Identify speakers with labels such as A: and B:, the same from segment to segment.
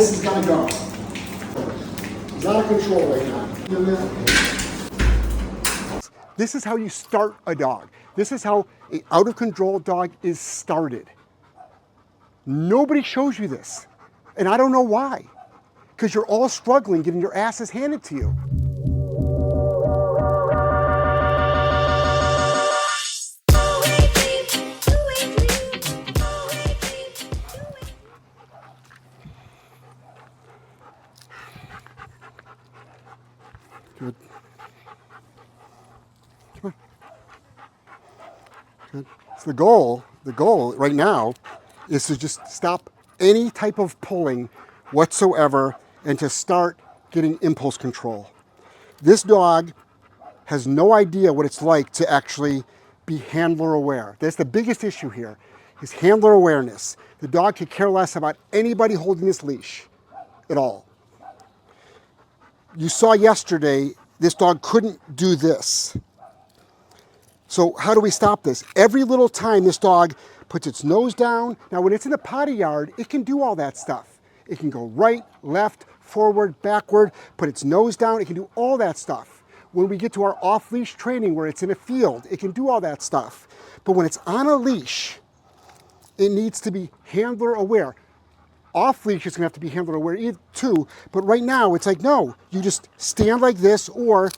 A: This is gonna go. He's out of control right now. This is how you start a dog. This is how an out of control dog is started. Nobody shows you this. And I don't know why. Because you're all struggling getting your asses handed to you. Good. Come on. Good. So the goal right now is to just stop any type of pulling whatsoever and to start getting impulse control. This dog has no idea what it's like to actually be handler aware. That's the biggest issue here, is handler awareness. The dog could care less about anybody holding this leash at all. You saw yesterday, this dog couldn't do this. So how do we stop this? Every little time this dog puts its nose down. Now when it's in a potty yard, it can do all that stuff. It can go right, left, forward, backward, put its nose down. It can do all that stuff. When we get to our off-leash training where it's in a field, it can do all that stuff. But when it's on a leash, it needs to be handler aware. Off-leash is gonna have to be handler aware too, but right now it's like, no, you just stand like this or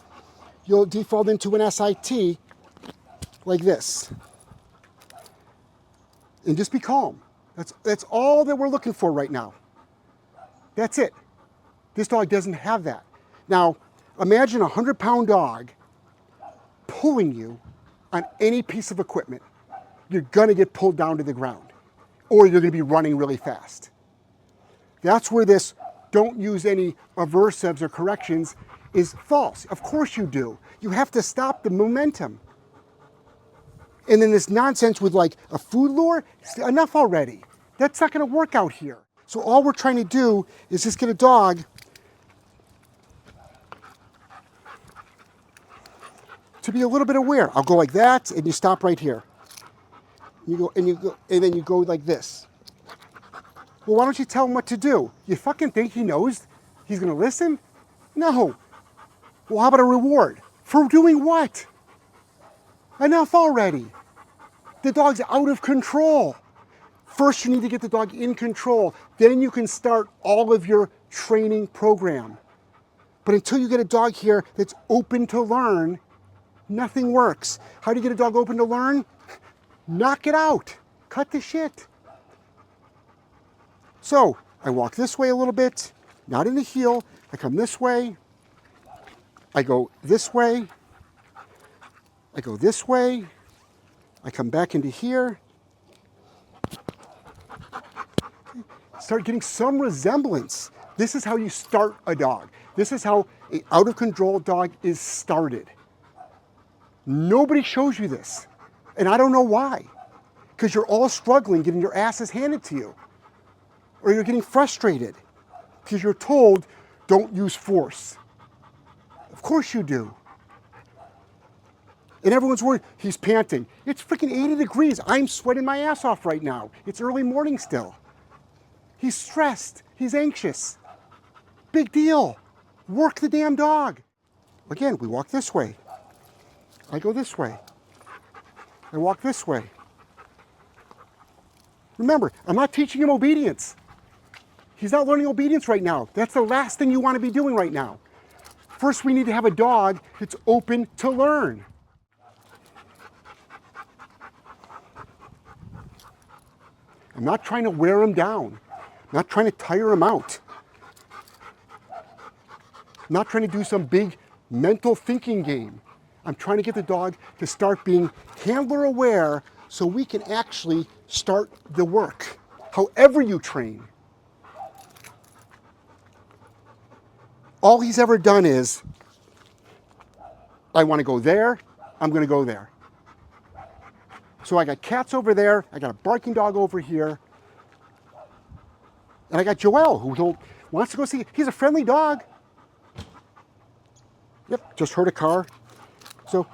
A: you'll default into an SIT like this. And just be calm. That's all that we're looking for right now. That's it. This dog doesn't have that. Now, imagine a 100-pound dog pulling you on any piece of equipment. You're gonna get pulled down to the ground or you're gonna be running really fast. That's where this don't use any aversives or corrections is false. Of course you do. You have to stop the momentum. And then this nonsense with like a food lure, enough already. That's not gonna work out here. So all we're trying to do is just get a dog to be a little bit aware. I'll go like that and you stop right here. You go, and then you go like this. Well, why don't you tell him what to do? You fucking think he knows he's gonna listen? No. Well, how about a reward? For doing what? Enough already. The dog's out of control. First, you need to get the dog in control. Then you can start all of your training program. But until you get a dog here that's open to learn, nothing works. How do you get a dog open to learn? Knock it out. Cut the shit. So I walk this way a little bit, not in the heel. I come this way. I go this way. I go this way. I come back into here. Start getting some resemblance. This is how you start a dog. This is how an out of control dog is started. Nobody shows you this. And I don't know why. Because you're all struggling getting your asses handed to you. Or you're getting frustrated because you're told, don't use force. Of course you do. And everyone's worried, he's panting. It's freaking 80 degrees. I'm sweating my ass off right now. It's early morning still. He's stressed, he's anxious. Big deal. Work the damn dog. Again, we walk this way. I go this way. I walk this way. Remember, I'm not teaching him obedience. He's not learning obedience right now. That's the last thing you want to be doing right now. First, we need to have a dog that's open to learn. I'm not trying to wear him down. I'm not trying to tire him out. I'm not trying to do some big mental thinking game. I'm trying to get the dog to start being handler aware so we can actually start the work, however you train. All he's ever done is, I want to go there, I'm going to go there. So I got cats over there, I got a barking dog over here, and I got Joel, who wants to go see, he's a friendly dog. Yep, just heard a car. So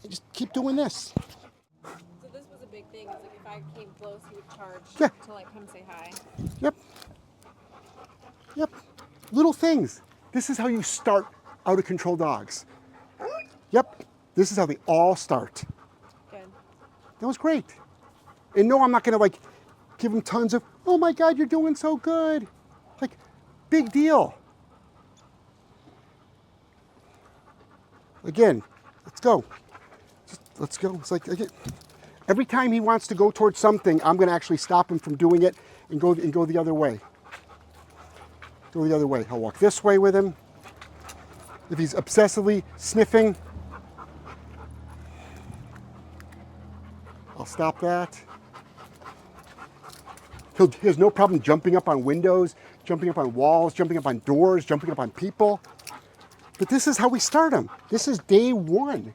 A: I just keep doing this.
B: So this was a big thing, is like if I came close, he would charge
A: Yeah.
B: to like come say hi.
A: Yep. Yep, little things. This is how you start out of control dogs. Yep, this is how they all start.
B: Good.
A: That was great. And no, I'm not gonna like give them tons of, oh my God, you're doing so good. Like, big deal. Again, let's go. Just, let's go. It's like, again, every time he wants to go towards something, I'm gonna actually stop him from doing it and go the other way. Go the other way. I'll walk this way with him. If he's obsessively sniffing, I'll stop that. He has no problem jumping up on windows, jumping up on walls, jumping up on doors, jumping up on people. But this is how we start him. This is day one.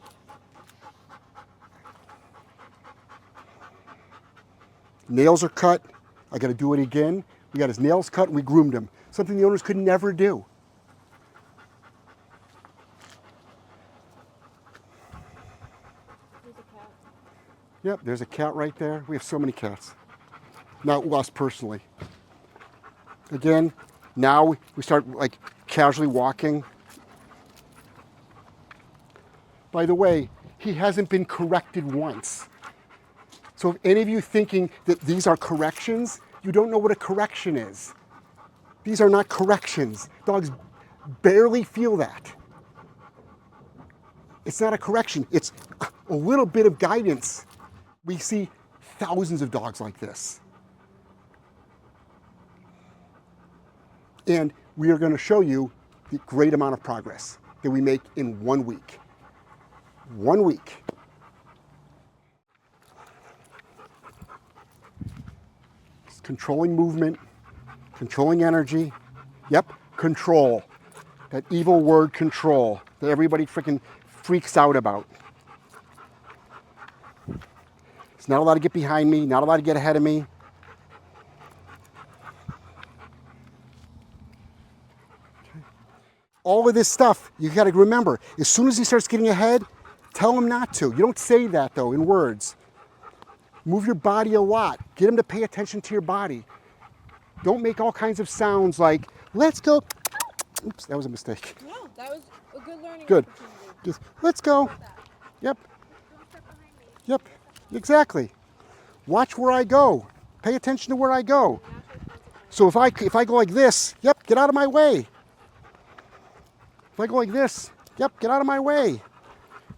A: Nails are cut. I got to do it again. We got his nails cut and we groomed him. Something the owners could never do.
B: There's a cat.
A: Yep, there's a cat right there. We have so many cats. Not us personally. Again, now we start like casually walking. By the way, he hasn't been corrected once. So if any of you thinking that these are corrections, you don't know what a correction is. These are not corrections. Dogs barely feel that. It's not a correction. It's a little bit of guidance. We see thousands of dogs like this. And we are going to show you the great amount of progress that we make in 1 week. 1 week. It's controlling movement, controlling energy. Yep, control. That evil word control that everybody freaking freaks out about. It's not allowed to get behind me, not allowed to get ahead of me. All of this stuff, you got to remember, as soon as he starts getting ahead, tell him not to. You don't say that though in words. Move your body a lot. Get him to pay attention to your body. Don't make all kinds of sounds like, let's go. Oops, that was a mistake.
B: No, that was a good learning
A: Good.
B: opportunity.
A: Just, let's go. Yep,
B: Don't step behind me.
A: yep, exactly. Watch where I go. Pay attention to where I go. So if I go like this, yep, get out of my way. If I go like this, yep, get out of my way.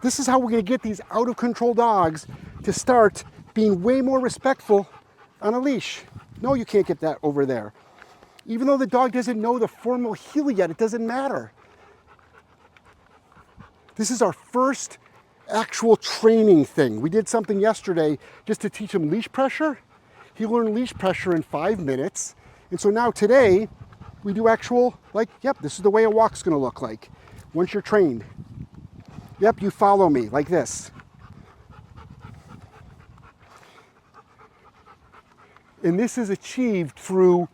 A: This is how we're going to get these out of control dogs to start being way more respectful on a leash. No, you can't get that over there. Even though the dog doesn't know the formal heel yet, it doesn't matter. This is our first actual training thing. We did something yesterday just to teach him leash pressure. He learned leash pressure in 5 minutes. And so now today, we do actual, like, yep, this is the way a walk's gonna look like once you're trained. Yep, you follow me like this. And this is achieved through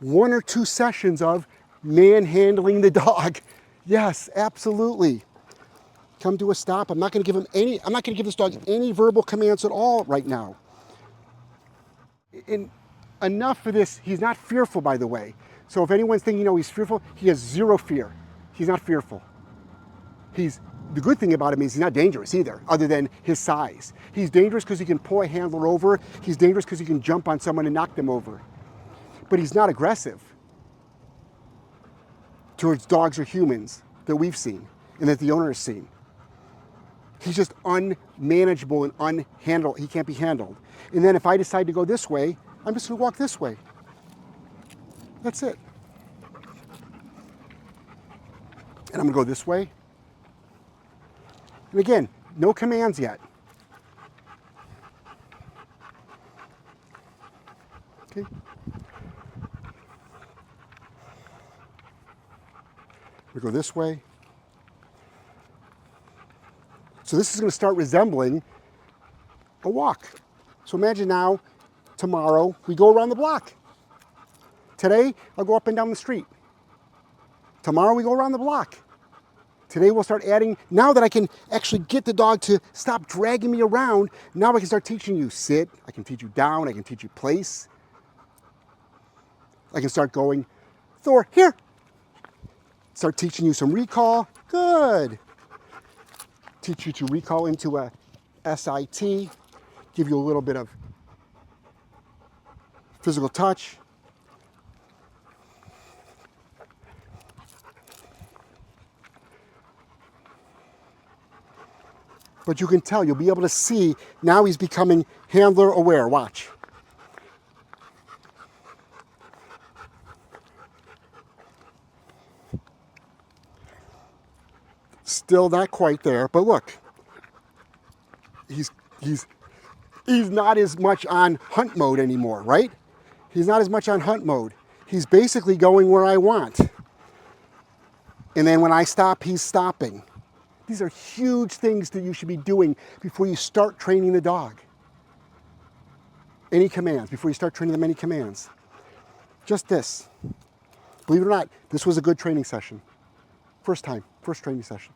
A: 1 or 2 sessions of manhandling the dog. Yes, absolutely. Come to a stop. I'm not gonna give this dog any verbal commands at all right now. And enough for this, he's not fearful, by the way. So if anyone's thinking, he's fearful, he has zero fear. He's not fearful. The good thing about him is he's not dangerous either, other than his size. He's dangerous because he can pull a handler over. He's dangerous because he can jump on someone and knock them over. But he's not aggressive towards dogs or humans that we've seen and that the owner has seen. He's just unmanageable and unhandled. He can't be handled. And then if I decide to go this way, I'm just gonna walk this way. That's it. And I'm gonna go this way. And again, no commands yet. Okay. We go this way. So this is going to start resembling a walk. So imagine now, tomorrow, we go around the block. Today, I'll go up and down the street. Tomorrow, we go around the block. Today, we'll start adding, now that I can actually get the dog to stop dragging me around, now I can start teaching you sit, I can teach you down, I can teach you place. I can start going Thor, here. Start teaching you some recall. Good. Teach you to recall into a SIT. Give you a little bit of physical touch. But you can tell, you'll be able to see, now he's becoming handler aware. Watch. Still not quite there, but look. He's not as much on hunt mode anymore, right? He's not as much on hunt mode. He's basically going where I want. And then when I stop, he's stopping. These are huge things that you should be doing before you start training the dog. Any commands, before you start training them, any commands. Just this. Believe it or not, this was a good training session. First training session.